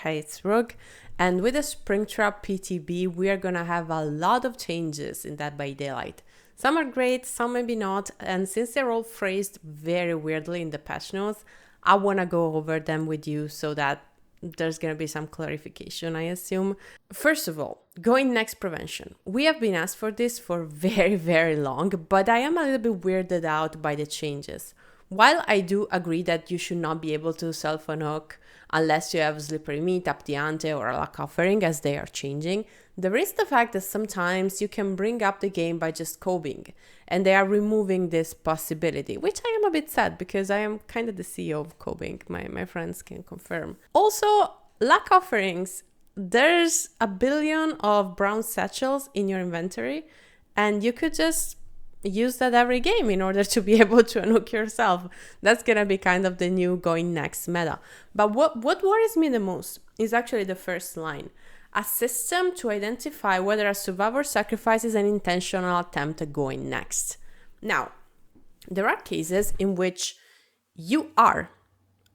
hey, it's Rook. And with the Springtrap PTB, we are gonna have a lot of changes in Dead by Daylight. Some are great, some maybe not, and since they're all phrased very weirdly in the patch notes, I wanna go over them with you so that there's gonna be some clarification, I assume. First of all, going next prevention. We have been asked for this for very, very long, but I am a little bit weirded out by the changes. While I do agree that you should not be able to self-unhook unless you have Slippery Meat, Up the Ante, or a Luck Offering as they are changing, there is the fact that sometimes you can bring up the game by just cobing, and they are removing this possibility, which I am a bit sad because I am kind of the CEO of cobing, my friends can confirm. Also, Luck Offerings, there's a billion of brown satchels in your inventory, and you could just use that every game in order to be able to unhook yourself. That's gonna be kind of the new going next meta. But what worries me the most is actually the first line. A system to identify whether a survivor sacrifices an intentional attempt at going next. Now, there are cases in which you are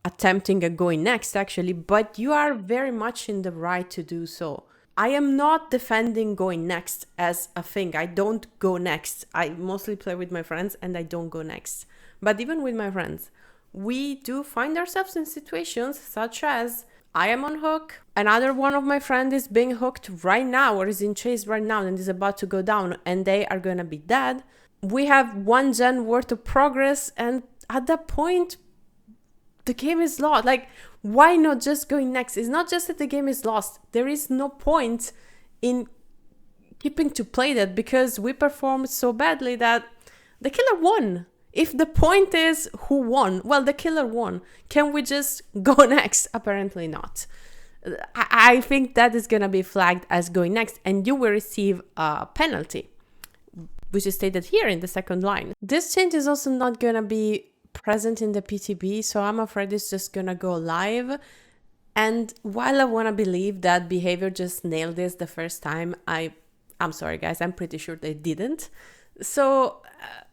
attempting at going next actually, but you are very much in the right to do so. I am not defending going next as a thing. I don't go next. I mostly play with my friends and I don't go next. But even with my friends, we do find ourselves in situations such as I am on hook, another one of my friends is being hooked right now or is in chase right now and is about to go down and they are gonna be dead. We have 1 gen worth of progress and at that point, the game is lost. Like, why not just going next? It's not just that the game is lost. There is no point in keeping to play that because we performed so badly that the killer won. If the point is who won, well, the killer won. Can we just go next? Apparently not. I think that is going to be flagged as going next and you will receive a penalty, which is stated here in the second line. This change is also not going to be present in the PTB, so I'm afraid it's just gonna go live. And while I want to believe that behavior just nailed this the first time, I'm sorry guys, I'm pretty sure they didn't. So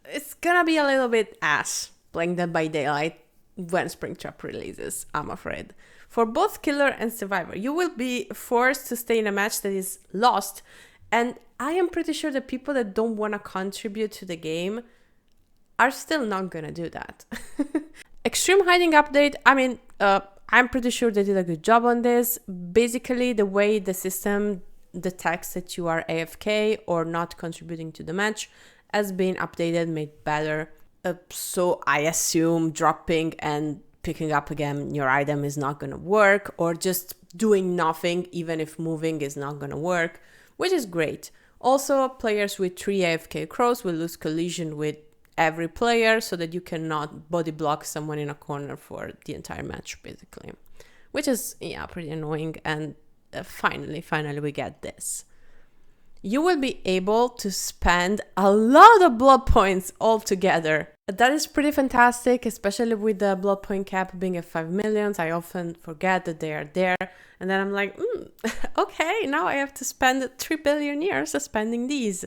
it's gonna be a little bit ass playing Dead by Daylight when Springtrap releases, I'm afraid. For both killer and survivor, you will be forced to stay in a match that is lost, and I am pretty sure the people that don't want to contribute to the game are still not gonna do that. Extreme hiding update, I'm pretty sure they did a good job on this. Basically, the way the system detects that you are AFK or not contributing to the match has been updated, made better. So I assume dropping and picking up again your item is not gonna work, or just doing nothing, even if moving, is not gonna work, which is great. Also, players with 3 AFK crows will lose collision with every player so that you cannot body block someone in a corner for the entire match, basically, which is pretty annoying. And finally we get this. You will be able to spend a lot of blood points altogether. That is pretty fantastic, especially with the blood point cap being at 5 million. I often forget that they are there, and then I'm like, okay, now I have to spend 3 billion years spending these.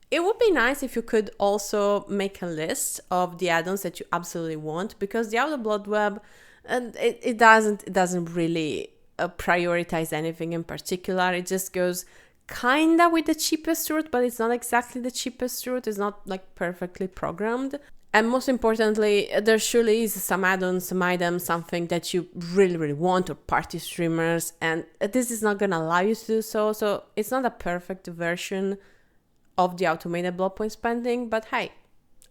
It would be nice if you could also make a list of the add-ons that you absolutely want, because the Outer Blood Web, it doesn't really prioritize anything in particular. It just goes kinda with the cheapest route, but it's not exactly the cheapest route. It's not like perfectly programmed. And most importantly, there surely is some add-on, some item, something that you really, really want, or party streamers, and this is not gonna allow you to do so. So it's not a perfect version of the automated blood point spending, but hey,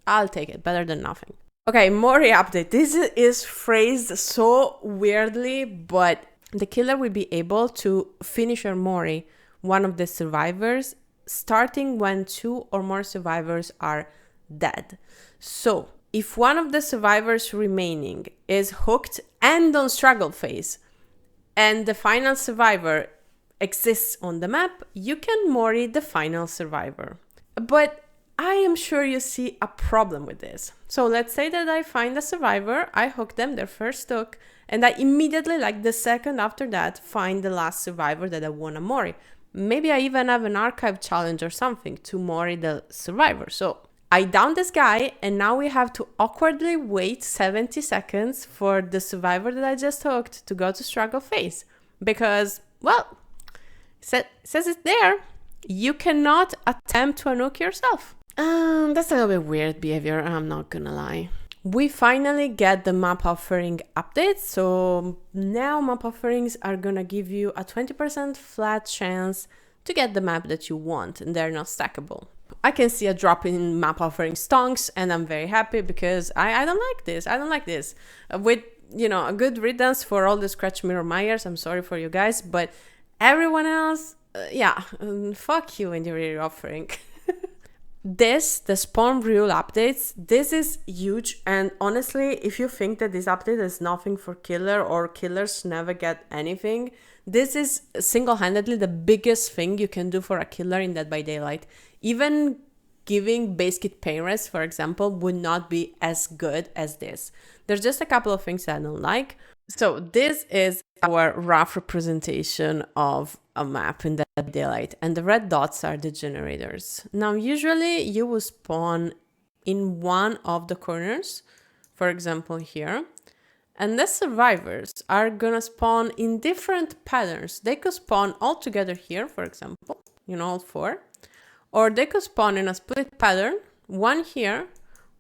I'll take it, better than nothing. Okay, Mori update. This is phrased so weirdly, but the killer will be able to finish your Mori, one of the survivors, starting when 2 or more survivors are dead. So, if one of the survivors remaining is hooked and on struggle phase, and the final survivor exists on the map, you can Mori the final survivor. But I am sure you see a problem with this. So let's say that I find a survivor, I hook them, their first hook, and I immediately, like the second after that, find the last survivor that I want to Mori. Maybe I even have an archive challenge or something to Mori the survivor. So I down this guy, and now we have to awkwardly wait 70 seconds for the survivor that I just hooked to go to struggle phase. because, well, says it there. You cannot attempt to unhook yourself. That's a little bit weird behavior, I'm not gonna lie. We finally get the map offering update. So now map offerings are gonna give you a 20% flat chance to get the map that you want, and they're not stackable. I can see a drop in map offering stonks, and I'm very happy because I don't like this. I don't like this. With, you know, a good riddance for all the scratch mirror Myers. I'm sorry for you guys, but everyone else, fuck you and your offering. The spawn rule updates, this is huge, and honestly, if you think that this update is nothing for killer or killers never get anything, this is single-handedly the biggest thing you can do for a killer in Dead by Daylight. Even giving base kit pain rest, for example, would not be as good as this. There's just a couple of things I don't like. So this is our rough representation of a map in Dead by Daylight, and the red dots are the generators. Now, usually you will spawn in one of the corners, for example here, and the survivors are gonna spawn in different patterns. They could spawn all together here, for example, you know, all four, or they could spawn in a split pattern, one here,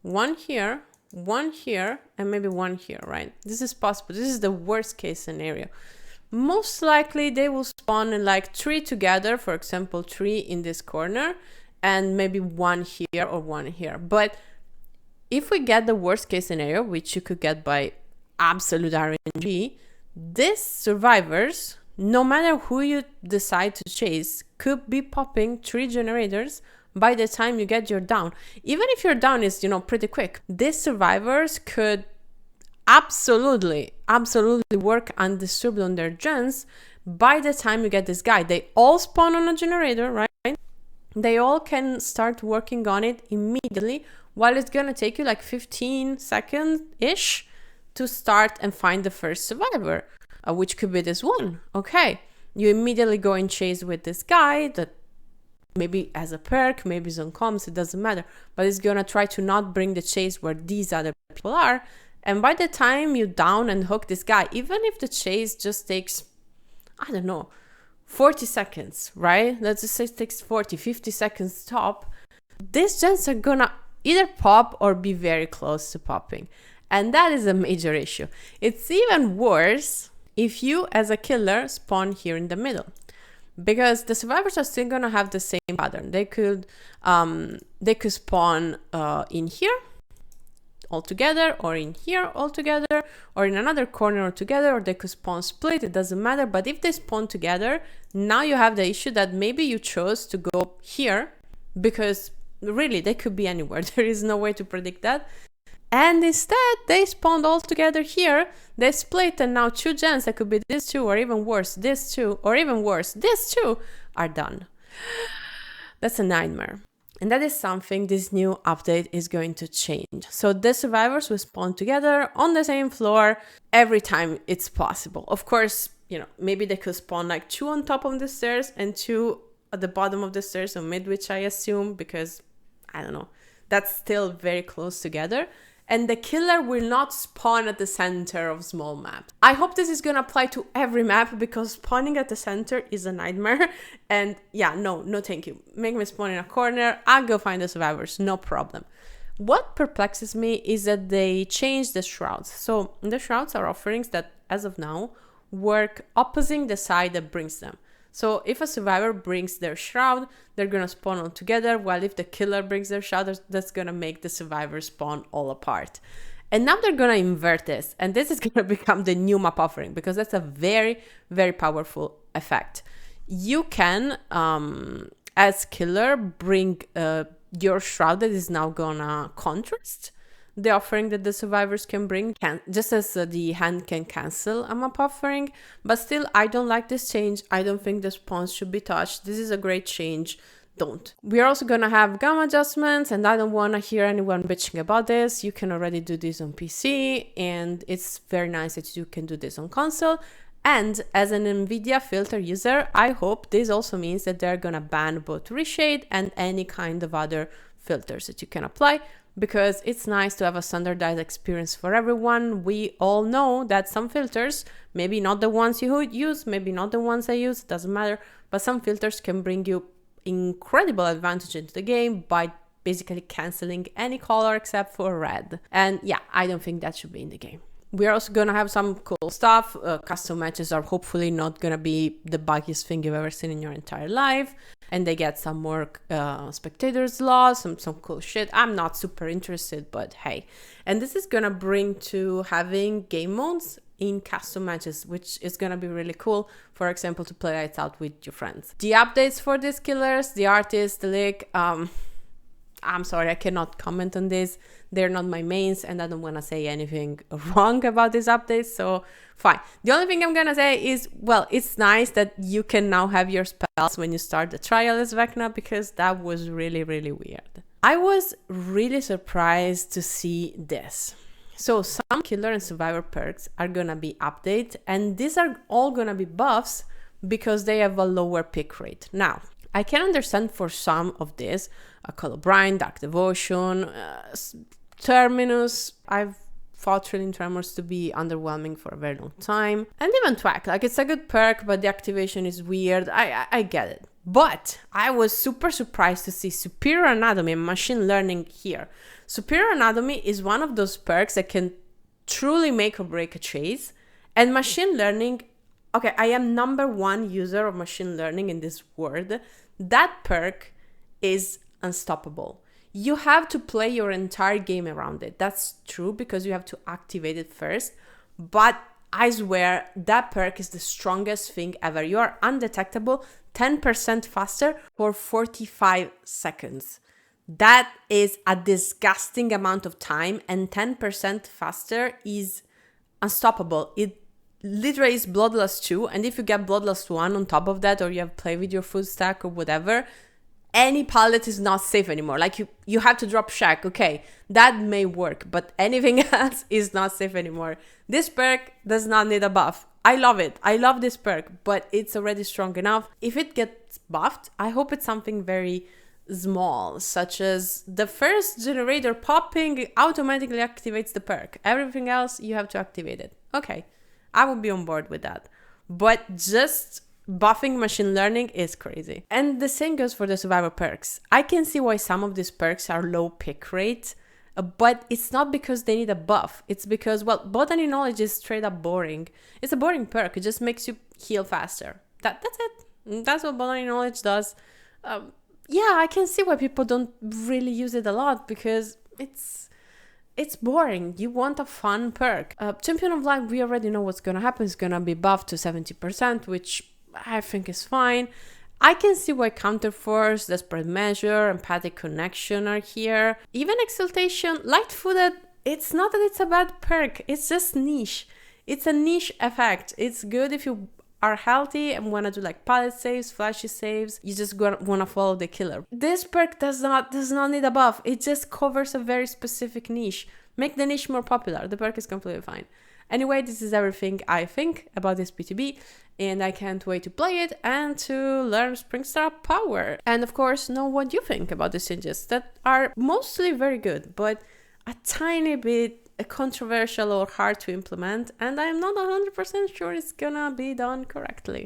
one here, one here, and maybe one here, right? This is possible. This is the worst case scenario. Most likely they will spawn in like 3 together, for example, 3 in this corner, and maybe 1 here or 1 here. But if we get the worst case scenario, which you could get by absolute RNG, these survivors, no matter who you decide to chase, could be popping 3 generators by the time you get your down. Even if your down is, you know, pretty quick, these survivors could absolutely work undisturbed on their gens by the time you get this guy. They all spawn on a generator, right? They all can start working on it immediately, while it's gonna take you like 15 seconds-ish to start and find the first survivor, which could be this one. Okay, you immediately go and chase with this guy that maybe as a perk, maybe it's on comms, it doesn't matter, but it's gonna try to not bring the chase where these other people are. And by the time you down and hook this guy, even if the chase just takes, I don't know, 40 seconds, right? Let's just say it takes 40, 50 seconds top, these gens are gonna either pop or be very close to popping. And that is a major issue. It's even worse if you, as a killer, spawn here in the middle, because the survivors are still gonna have the same pattern. They could spawn in here all together, or in here all together, or in another corner all together, or they could spawn split. It doesn't matter. But if they spawn together, now you have the issue that maybe you chose to go here, because really they could be anywhere. There is no way to predict that. And instead, they spawned all together here, they split, and now 2 gens, that could be this 2, or even worse, this 2, or even worse, this 2, are done. That's a nightmare. And that is something this new update is going to change. So the survivors will spawn together on the same floor every time it's possible. Of course, you know, maybe they could spawn like 2 on top of the stairs and 2 at the bottom of the stairs, or mid, which I assume, because, I don't know, that's still very close together. And the killer will not spawn at the center of small maps. I hope this is gonna apply to every map, because spawning at the center is a nightmare. And yeah, no thank you. Make me spawn in a corner, I'll go find the survivors, no problem. What perplexes me is that they changed the shrouds. So the shrouds are offerings that, as of now, work opposing the side that brings them. So if a survivor brings their shroud, they're gonna spawn all together, while if the killer brings their shroud, that's gonna make the survivor spawn all apart. And now they're gonna invert this, and this is gonna become the new map offering, because that's a very, very powerful effect. You can, as killer, bring your shroud that is now gonna contrast the offering that the survivors can bring, just as the hand can cancel a map offering. But still, I don't like this change. I don't think the spawns should be touched. This is a great change. Don't. We are also gonna have gamma adjustments, and I don't wanna hear anyone bitching about this. You can already do this on PC, and it's very nice that you can do this on console. And as an NVIDIA filter user, I hope this also means that they're gonna ban both reshade and any kind of other filters that you can apply, because it's nice to have a standardized experience for everyone. We all know that some filters, maybe not the ones you use, maybe not the ones I use, it doesn't matter, but some filters can bring you incredible advantage into the game by basically canceling any color except for red. And yeah, I don't think that should be in the game. We're also gonna have some cool stuff. Custom matches are hopefully not gonna be the buggiest thing you've ever seen in your entire life. And they get some more spectator slots, some cool shit. I'm not super interested, but hey. And this is gonna bring to having game modes in custom matches, which is gonna be really cool. For example, to play Lights Out with your friends. The updates for these killers, the artist, the leak, I'm sorry, I cannot comment on this. They're not my mains and I don't want to say anything wrong about these updates, so fine. The only thing I'm going to say is, well, it's nice that you can now have your spells when you start the trial as Vecna, because that was really, really weird. I was really surprised to see this. So some killer and survivor perks are going to be updated, and these are all going to be buffs because they have a lower pick rate. Now, I can understand for some of this, a Colorblind, Dark Devotion, Terminus. I've thought Thrilling Tremors to be underwhelming for a very long time. And even Thwack, like it's a good perk, but the activation is weird. I get it. But I was super surprised to see Superior Anatomy and Machine Learning here. Superior Anatomy is one of those perks that can truly make or break a chase. And Machine Learning, okay, I am #1 user of Machine Learning in this world. That perk is unstoppable. You have to play your entire game around it. That's true because you have to activate it first. But I swear that perk is the strongest thing ever. You are undetectable 10% faster for 45 seconds. That is a disgusting amount of time, and 10% faster is unstoppable. It literally is Bloodlust 2, and if you get Bloodlust 1 on top of that, or you have played with your full stack or whatever, any palette is not safe anymore. Like you have to drop Shack, okay, that may work, but anything else is not safe anymore. This perk does not need a buff. I love it. I love this perk, but it's already strong enough. If it gets buffed, I hope it's something very small, such as the first generator popping automatically activates the perk. Everything else, you have to activate it. Okay, I would be on board with that. But just buffing Machine Learning is crazy. And the same goes for the survivor perks. I can see why some of these perks are low pick rate, but it's not because they need a buff. It's because, well, Botany Knowledge is straight up boring. It's a boring perk. It just makes you heal faster. That's it. That's what Botany Knowledge does. Yeah, I can see why people don't really use it a lot, because it's boring. You want a fun perk. Champion of Light, we already know what's gonna happen. It's gonna be buffed to 70%, which I think is fine. I can see why Counterforce, Desperate Measure, Empathic Connection are here. Even Exaltation, Light-Footed, it's not that it's a bad perk. It's just niche. It's a niche effect. It's good if you are healthy and want to do like palette saves, flashy saves. You just want to follow the killer. This perk does not need a buff. It just covers a very specific niche. Make the niche more popular. The perk is completely fine. Anyway, this is everything I think about this PTB, and I can't wait to play it and to learn Springtrap power. And of course, know what you think about these changes that are mostly very good, but a tiny bit controversial or hard to implement, and I'm not 100% sure it's gonna be done correctly.